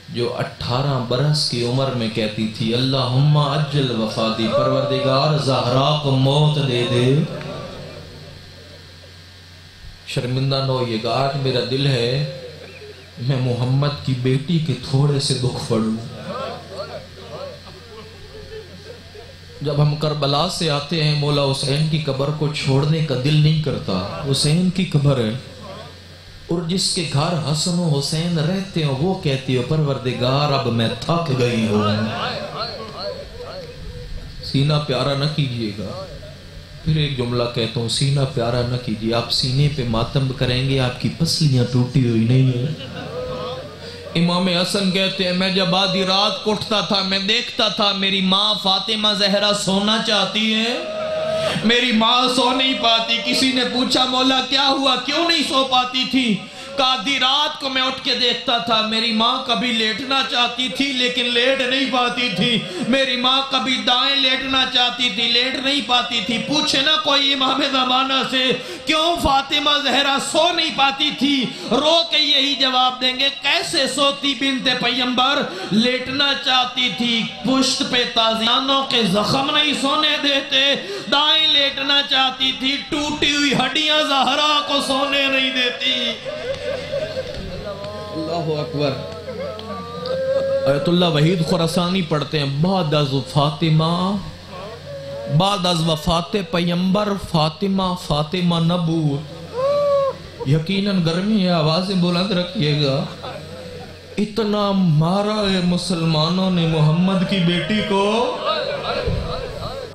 Speaker 2: جو 18 برس کی عمر میں کہتی تھی، اللہم عجل وفاتی، پروردگار زہرا کو موت دے دے. شرمندہ نہ ہوئیے گا، آج میرا دل ہے میں محمد کی بیٹی کے تھوڑے سے دکھ پڑھوں. جب ہم کربلا سے آتے ہیں مولا حسین کی قبر کو چھوڑنے کا دل نہیں کرتا. حسین کی قبر ہے اور جس کے گھر حسن و حسین رہتے ہیں وہ کہتی ہو پروردگار اب میں تھک گئی ہوں. سینہ پیارا نہ کیجئے گا. پھر ایک جملہ کہتا ہوں، سینہ پیارا نہ کیجئے. آپ سینے پہ ماتم کریں گے، آپ کی پسلیاں ٹوٹی ہوئی نہیں ہیں. امام حسن کہتے ہیں میں جب آدھی رات کو اٹھتا تھا میں دیکھتا تھا میری ماں فاطمہ زہرا سونا چاہتی ہے، میری ماں سو نہیں پاتی. کسی نے پوچھا مولا کیا ہوا، کیوں نہیں سو پاتی تھی؟ آدھی رات کو میں اٹھ کے دیکھتا تھا میری ماں کبھی لیٹنا چاہتی تھی لیکن لیٹ نہیں پاتی تھی، میری ماں کبھی دائیں لیٹنا چاہتی تھی لیٹ نہیں پاتی تھی. پوچھے نا کوئی امام زمانہ سے کیوں فاطمہ زہرا سو نہیں پاتی تھی، رو کے یہی جواب دیں گے کیسے سوتی بنت پیغمبر، لیٹنا چاہتی تھی، پشت پہ تازیانوں کے زخم نہیں سونے دیتے، دائیں لیٹنا چاہتی تھی، ٹوٹی ہوئی ہڈیاں زہرا کو سونے نہیں دیتی. اللہ اکبر. آیت اللہ وحید خراسانی پڑھتے ہیں، بعد از فاطمہ، بعد از وفات پیمبر فاطمہ، فاطمہ نبوت. یقیناً گرمی ہے، آوازیں بلند رکھیے گا. اتنا مارا ہے مسلمانوں نے محمد کی بیٹی کو،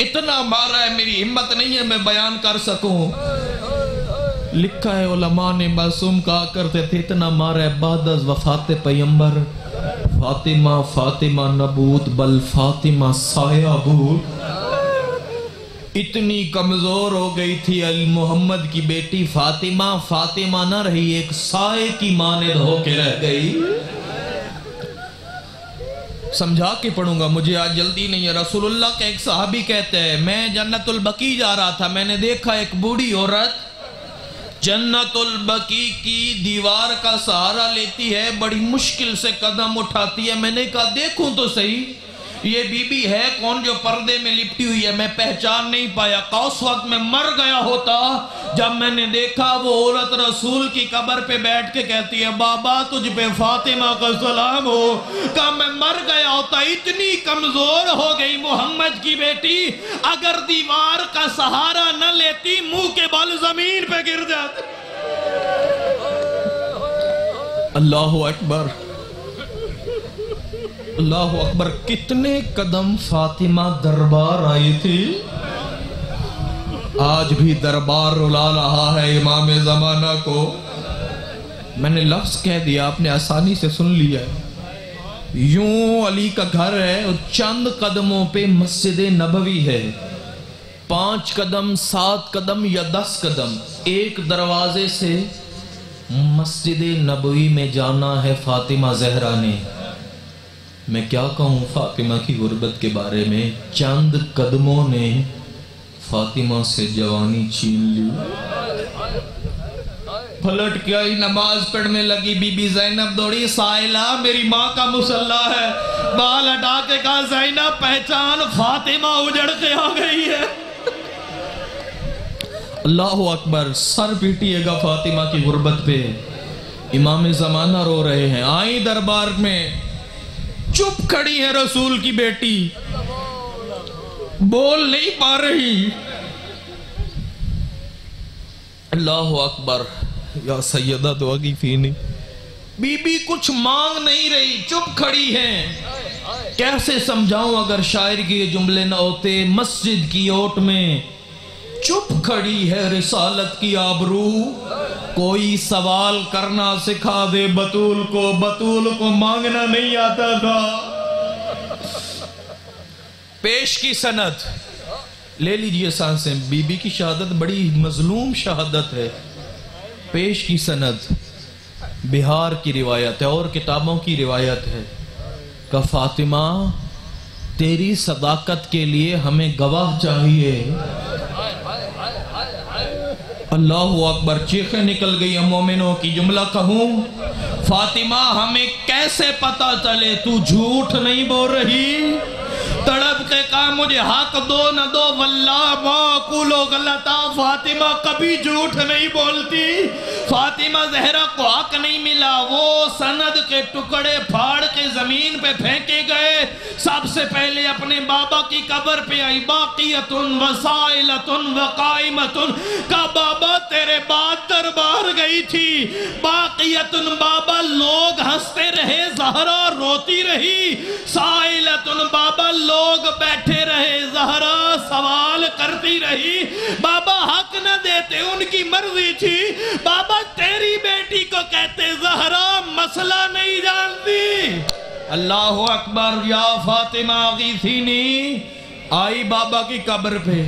Speaker 2: اتنا مارا ہے میری ہمت نہیں ہے میں بیان کر سکوں. لکھا ہے علماء نے معصوم کہا کرتے تھے اتنا مارا ہے بعد از وفات پیمبر فاطمہ، فاطمہ نبوت بل فاطمہ سایہ بوت. اتنی کمزور ہو گئی تھی محمد کی بیٹی فاطمہ، فاطمہ نہ رہی ایک سائے کی مانند ہو کے رہ گئی. سمجھا کے پڑھوں گا، مجھے آج جلدی نہیں ہے۔ رسول اللہ کا ایک صحابی کہتے ہیں میں جنت البقیع جا رہا تھا، میں نے دیکھا ایک بوڑھی عورت جنت البقیع کی دیوار کا سہارا لیتی ہے، بڑی مشکل سے قدم اٹھاتی ہے۔ میں نے کہا دیکھوں تو صحیح یہ بی بی ہے کون جو پردے میں لپٹی ہوئی ہے، میں پہچان نہیں پایا۔ اس وقت میں مر گیا ہوتا جب میں نے دیکھا وہ عورت رسول کی قبر پہ بیٹھ کے کہتی ہے بابا تجھ پہ فاطمہ کا سلام ہو۔ کہا میں مر گیا ہوتا، اتنی کمزور ہو گئی محمد کی بیٹی، اگر دیوار کا سہارا نہ لیتی منہ کے بل زمین پہ گر جاتی۔ اللہ اکبر اللہ اکبر۔ کتنے قدم فاطمہ دربار آئی تھی، آج بھی دربار رلا رہا ہے امام زمانہ کو۔ میں نے لفظ کہہ دیا آپ نے آسانی سے سن لیا۔ یوں علی کا گھر ہے اور چند قدموں پہ مسجد نبوی ہے، 5 قدم 7 قدم یا 10 قدم ایک دروازے سے مسجد نبوی میں جانا ہے فاطمہ زہرا نے۔ میں کیا کہوں فاطمہ کی غربت کے بارے میں، چند قدموں نے فاطمہ سے جوانی چھین لی۔ پلٹ کے آئی، نماز پڑھنے لگی، بی بی زینب دوڑی، سائلہ میری ماں کا مصلی ہے، بال ہٹا کے کہا زینب پہچان فاطمہ اجڑ کے آ گئی ہے۔ اللہ اکبر۔ سر پیٹیے گا فاطمہ کی غربت پہ، امام زمانہ رو رہے ہیں۔ آئی دربار میں، چپ کھڑی ہے رسول کی بیٹی، بول نہیں پا رہی۔ اللہ اکبر۔ یا سیدہ دعا کی فینی، بی بی کچھ مانگ نہیں رہی، چپ کھڑی ہے۔ کیسے سمجھاؤں اگر شاعر کی یہ جملے نہ ہوتے، مسجد کی اوٹ میں چپ کھڑی ہے رسالت کی آبرو، کوئی سوال کرنا سکھا دے بطول کو، بطول کو مانگنا نہیں آتا تھا۔ پیش کی سند لے لیجئے سانسیں، بی بی کی شہادت بڑی مظلوم شہادت ہے۔ پیش کی سند بہار کی روایت ہے اور کتابوں کی روایت ہے کہ فاطمہ تیری صداقت کے لیے ہمیں گواہ چاہیے۔ اللہ اکبر۔ چیخیں نکل گئی مومنوں کی، جملہ کہوں فاطمہ ہمیں کیسے پتا چلے تو جھوٹ نہیں بول رہی؟ تڑپ کے کہا مجھے حق دو نہ دو واللہ ما اقولو غلطا، فاطمہ کبھی جھوٹ نہیں بولتی۔ فاطمہ زہرا کو حق نہیں ملا، وہ سند کے ٹکڑے پھاڑ کے زمین پہ پھینکے گئے۔ سب سے پہلے اپنے بابا کی قبر پہ آئی، باقیتن وسائلتن وقائمتن، کہا بابا تیرے بعد دربار گئی تھی۔ باقیتن بابا لوگ ہنستے رہے، زہرا روتی رہی۔ سائلتن بابا لوگ بیٹھے رہے، زہرا سوال کرتی رہی۔ بابا حق نہ دیتے، ان کی مرضی تھی۔ بابا تیری بیٹی کو کہتے زہرا مسئلہ نہیں جانتی۔ اللہ اکبر۔ یا فاطمہ غیثینی، آئی بابا کی قبر پہ۔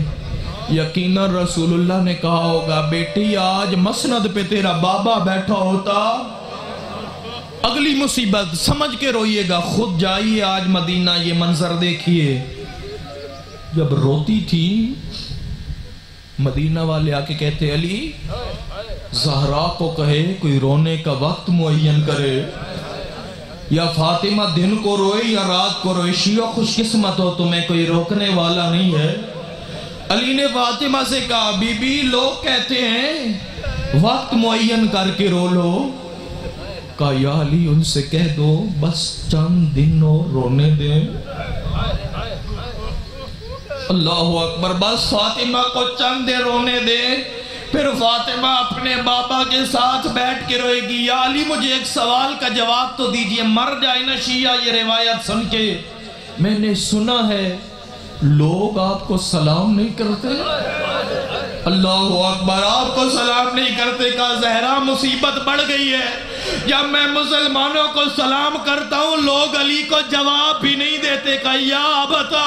Speaker 2: یقیناً رسول اللہ نے کہا ہوگا بیٹی آج مسند پہ تیرا بابا بیٹھا ہوتا۔ اگلی مصیبت سمجھ کے روئیے گا، خود جائیے آج مدینہ، یہ منظر دیکھیے۔ جب روتی تھی مدینہ والے آ کے کہتے علی زہرا کو کہے کوئی رونے کا وقت معین کرے، یا فاطمہ دن کو روئے یا رات کو روئے، شیعہ خوش قسمت ہو تمہیں کوئی روکنے والا نہیں ہے۔ علی نے فاطمہ سے کہا بی بی لوگ کہتے ہیں وقت معین کر کے رو لو۔ کہا یا علی ان سے کہہ دو بس چند دن اور رونے دیں۔ اللہ اکبر۔ بس فاطمہ کو چند دن رونے دیں، پھر فاطمہ اپنے بابا کے ساتھ بیٹھ کے روئے گی۔ یا علی مجھے ایک سوال کا جواب تو دیجئے، مر جائے نا شیعہ یہ روایت سن کے، میں نے سنا ہے لوگ آپ کو سلام نہیں کرتے۔ اللہ اکبر۔ آپ کو سلام نہیں کرتے، کہا زہرا مصیبت بڑھ گئی ہے، جب میں مسلمانوں کو سلام کرتا ہوں لوگ علی کو جواب بھی نہیں دیتے۔ کہا یا بتا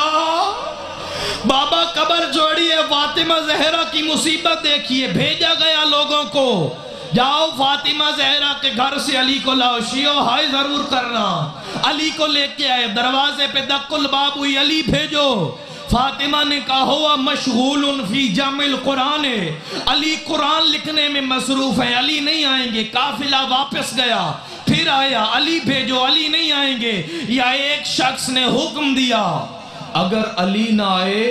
Speaker 2: بابا قبر جوڑی ہے، فاطمہ زہرا کی مصیبت دیکھیے۔ بھیجا گیا لوگوں کو، جاؤ فاطمہ زہرا کے گھر سے علی کو لاؤ، شیعو ہائے ضرور کرنا۔ علی کو لے کے آئے، دروازے پہ دق الباب ہوئی، علی بھیجو۔ فاطمہ نے کہا ہوا مشغول فی جمع القرآن، علی قرآن لکھنے میں مصروف ہے، علی نہیں آئیں گے۔ قافلہ واپس گیا، پھر آیا، علی بھیجو، علی نہیں آئیں گے۔ یا ایک شخص نے حکم دیا اگر علی نہ آئے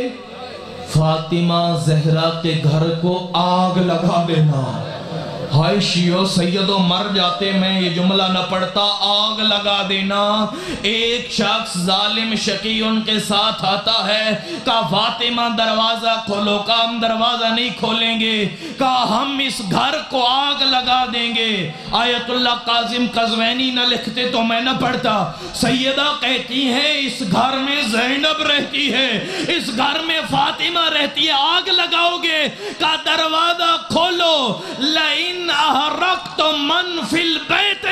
Speaker 2: فاطمہ زہرا کے گھر کو آگ لگا دینا۔ ہائے شیعو سیدو مر جاتے میں یہ جملہ نہ پڑھتا، آگ لگا دینا۔ ایک شخص ظالم شقی ان کے ساتھ آتا ہے، کہا فاطمہ دروازہ کھولو، کہا ہم دروازہ نہیں کھولیں گے، کہا ہم اس گھر کو آگ لگا دیں گے۔ آیت اللہ قاسم قزوینی نہ لکھتے تو میں نہ پڑھتا۔ سیدہ کہتی ہیں اس گھر میں زینب رہتی ہے، اس گھر میں فاطمہ رہتی ہے، آگ لگاؤ گے؟ کہا دروازہ کھولو۔ لئن احرقت من فی البیت،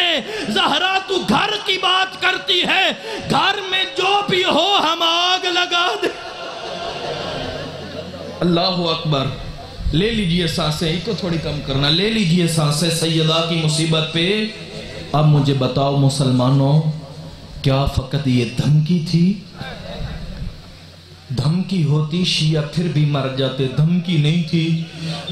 Speaker 2: زہرا تو گھر کی بات کرتی ہے، گھر میں جو بھی ہو ہم آگ لگا دیں۔ اللہ اکبر۔ لے لیجئے سانسیں، ایک کو تھوڑی کم کرنا، لے لیجئے سانسیں سیدہ کی مصیبت پہ۔ اب مجھے بتاؤ مسلمانوں، کیا فقط یہ دھمکی تھی؟ دھمکی ہوتی شیعہ پھر بھی مر جاتے، دھمکی نہیں تھی۔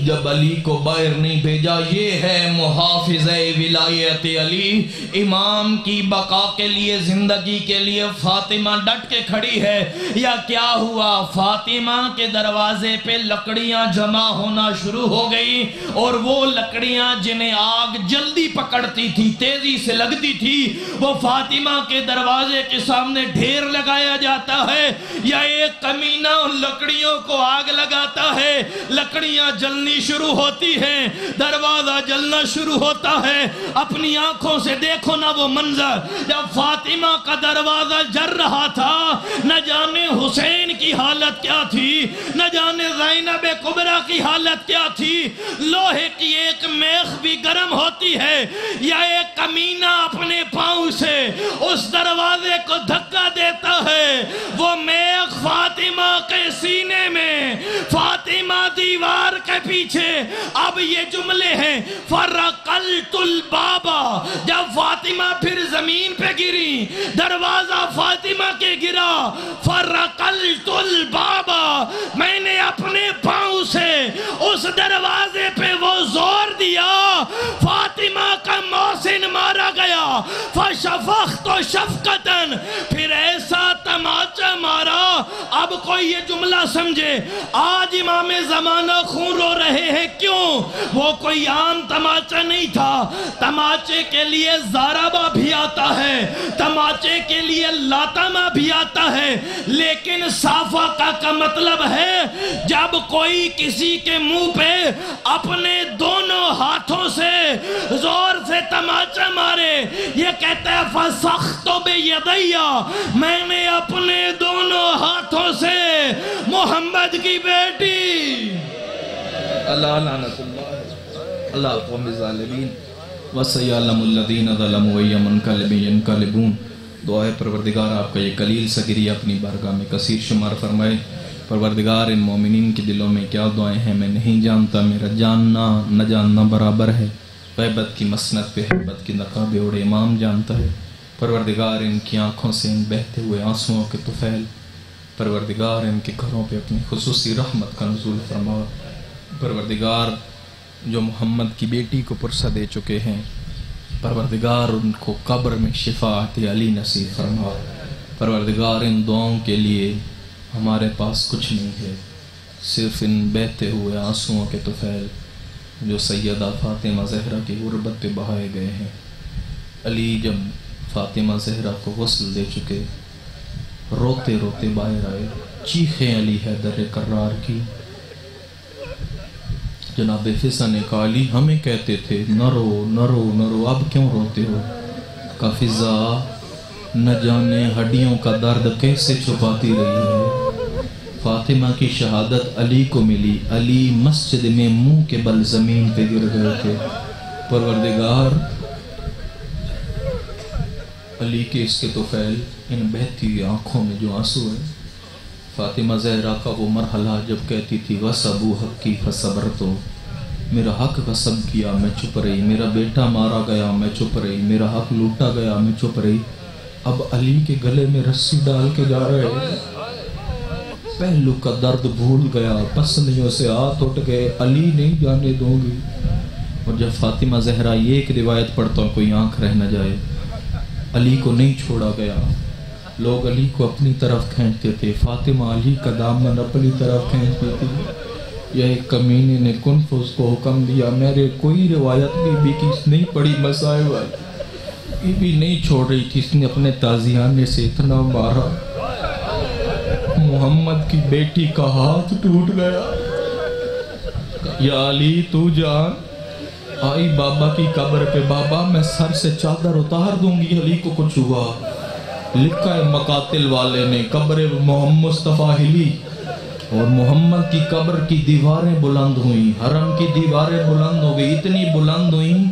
Speaker 2: جب علی کو باہر نہیں بھیجا، یہ ہے محافظ ولایت علی، امام کی بقا کے لیے، زندگی کے لیے فاطمہ ڈٹ کے کھڑی ہے۔ یا کیا ہوا؟ فاطمہ کے دروازے پہ لکڑیاں جمع ہونا شروع ہو گئی، اور وہ لکڑیاں جنہیں آگ جلدی پکڑتی تھی، تیزی سے لگتی تھی، وہ فاطمہ کے دروازے کے سامنے ڈھیر لگایا جاتا ہے۔ یا ایک کمینہ ان لکڑیوں کو آگ لگاتا ہے، لکڑیاں جلنی شروع ہوتی ہیں، دروازہ جلنا شروع ہوتا ہے۔ اپنی آنکھوں سے دیکھو نا وہ منظر، جب فاطمہ کا دروازہ جل رہا تھا، نہ جانے حسین کی حالت کیا تھی، نہ جانے زینب کبریٰ کی حالت کیا تھی۔ لوہے کی ایک میخ بھی گرم ہوتی ہے، یا ایک کمینہ اپنے پاؤں سے اس دروازے کو دھکا دیتا ہے، وہ میخ فاطمہ کے سینے میں، فاطمہ دیوار کے پیچھے۔ اب یہ جملے ہیں فرقلت البابا، جب فاطمہ پھر زمین پہ گری، دروازہ فاطمہ کے گرا، فرقلت البابا، میں نے اپنے پاؤں سے اس دروازے پہ وہ زور دیا، فاطمہ کا محسن مارا گیا، فشفقت شفقتاً، پھر ایسا تماچا مارا۔ اب کوئی یہ جملہ سمجھے، آج امام زمانہ خون رو رہے ہیں، کیوں؟ وہ کوئی عام تماچا نہیں تھا، تماچے کے لیے زاربہ بھی آتا ہے، تماچے کے لیے لاتما بھی آتا ہے، لیکن صافہ کا مطلب ہے جب کوئی کسی کے منہ پہ اپنے دونوں ہاتھوں سے زور سے تماچا مارے، یہ کہتا ہے فسخت بیدیا، میں نے اپنے دونوں ہاتھوں سے محمد کی بیٹی، اللہ لعنت اللہ، اللہ قوم ظالمین، وَسَيَعْلَمُ الَّذِينَ ظَلَمُوا وَأَيَّ مُنْقَلِبٍ يَنْقَلِبُونَ۔ دعائے پروردگار آپ کا یہ قلیل صغیرہ اپنی بارگاہ میں کثیر شمار فرمائے۔ پروردگار ان مومنین کے دلوں میں کیا دعائیں ہیں میں نہیں جانتا، میرا جاننا نہ جاننا برابر ہے، غیبت کی مسند پہ حبت کی نقاب اوڑے امام جانتا ہے۔ پروردگار ان کی آنکھوں سے ان بہتے ہوئے آنسوؤں کے طفیل، پروردگار ان کے گھروں پہ اپنی خصوصی رحمت کا نزول فرما۔ پروردگار جو محمد کی بیٹی کو پرسہ دے چکے ہیں، پروردگار ان کو قبر میں شفاعت علی نصیب فرما۔ پروردگار ان دعاؤں کے لیے ہمارے پاس کچھ نہیں ہے، صرف ان بہتے ہوئے آنسوؤں کے طفیل جو سیدہ فاطمہ زہرا کی غربت پہ بہائے گئے ہیں۔ علی جب فاطمہ زہرا کو غسل دے چکے، روتے روتے باہر آئے، چیخیں علی حیدر کرار کی۔ جناب فضا نے کہا علی ہمیں کہتے تھے نہ رو نہ رو نہ رو، اب کیوں روتے ہو؟ کہا فضا نہ جانے ہڈیوں کا درد کیسے چھپاتی رہی ہے۔ فاطمہ کی شہادت علی کو ملی، علی مسجد میں منہ کے بل زمین پہ گر گئے تھے۔ پروردگار علی کے اس کے طفیل، ان بہتی ہوئی آنکھوں میں جو آنسو ہے، فاطمہ زہرا کا وہ مرحلہ جب کہتی تھی وَسَبُوا حَقِّي فَصَبَرْتُ،
Speaker 3: میرا حق غصب کیا میں چپ رہی، میرا بیٹا مارا گیا میں چپ رہی، میرا حق لوٹا گیا میں چپ رہی، اب علی کے گلے میں رسی ڈال کے جا رہے ہیں۔ پہلو کا درد بھول گیا، پسلیوں سے ہاتھ اٹھ گئے، علی نہیں جانے دوں گی۔ اور جب فاطمہ زہرا یہ ایک روایت پڑھتا ہوں کوئی آنکھ رہ نہ جائے، علی کو نہیں چھوڑا گیا، لوگ علی کو اپنی طرف کھینچتے تھے، فاطمہ علی کا دامن اپنی طرف کھینچتی تھی۔ یہ ایک کمینے نے کنفوس کو حکم دیا، میرے کوئی روایت بھی کس نہیں پڑھی مسائب والی، بھی نہیں چھوڑ رہی تھی، اس نے اپنے تازیانے سے اتنا مارا محمد کی بیٹی کا ہاتھ ٹوٹ گیا۔ یا علی تو جان آئی بابا کی قبر پہ، بابا میں سر سے چادر اتار دوں گی، علی کو کچھ ہوا۔ لکھا ہے مقاتل والے نے، قبر محمد مصطفیٰ ہلی اور محمد کی قبر کی دیواریں بلند ہوئیں، حرم کی دیواریں بلند ہو گئی، اتنی بلند ہوئیں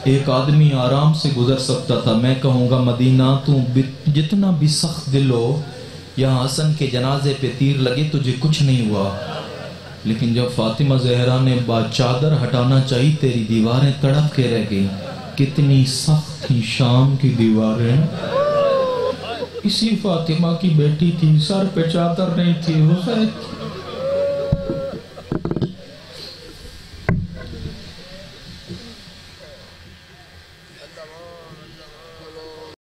Speaker 3: ایک آدمی آرام سے گزر سکتا تھا۔ میں کہوں گا مدینہ تو جتنا بھی سخت دل ہو، یہاں حسن کے جنازے پہ تیر لگے تجھے کچھ نہیں ہوا، لیکن جب فاطمہ زہرا نے چادر ہٹانا چاہی تیری دیواریں تڑپ کے رہ گئی۔ کتنی سخت تھی شام کی دیواریں، اسی فاطمہ کی بیٹی تھی، سر پہ چادر نہیں تھی، حسین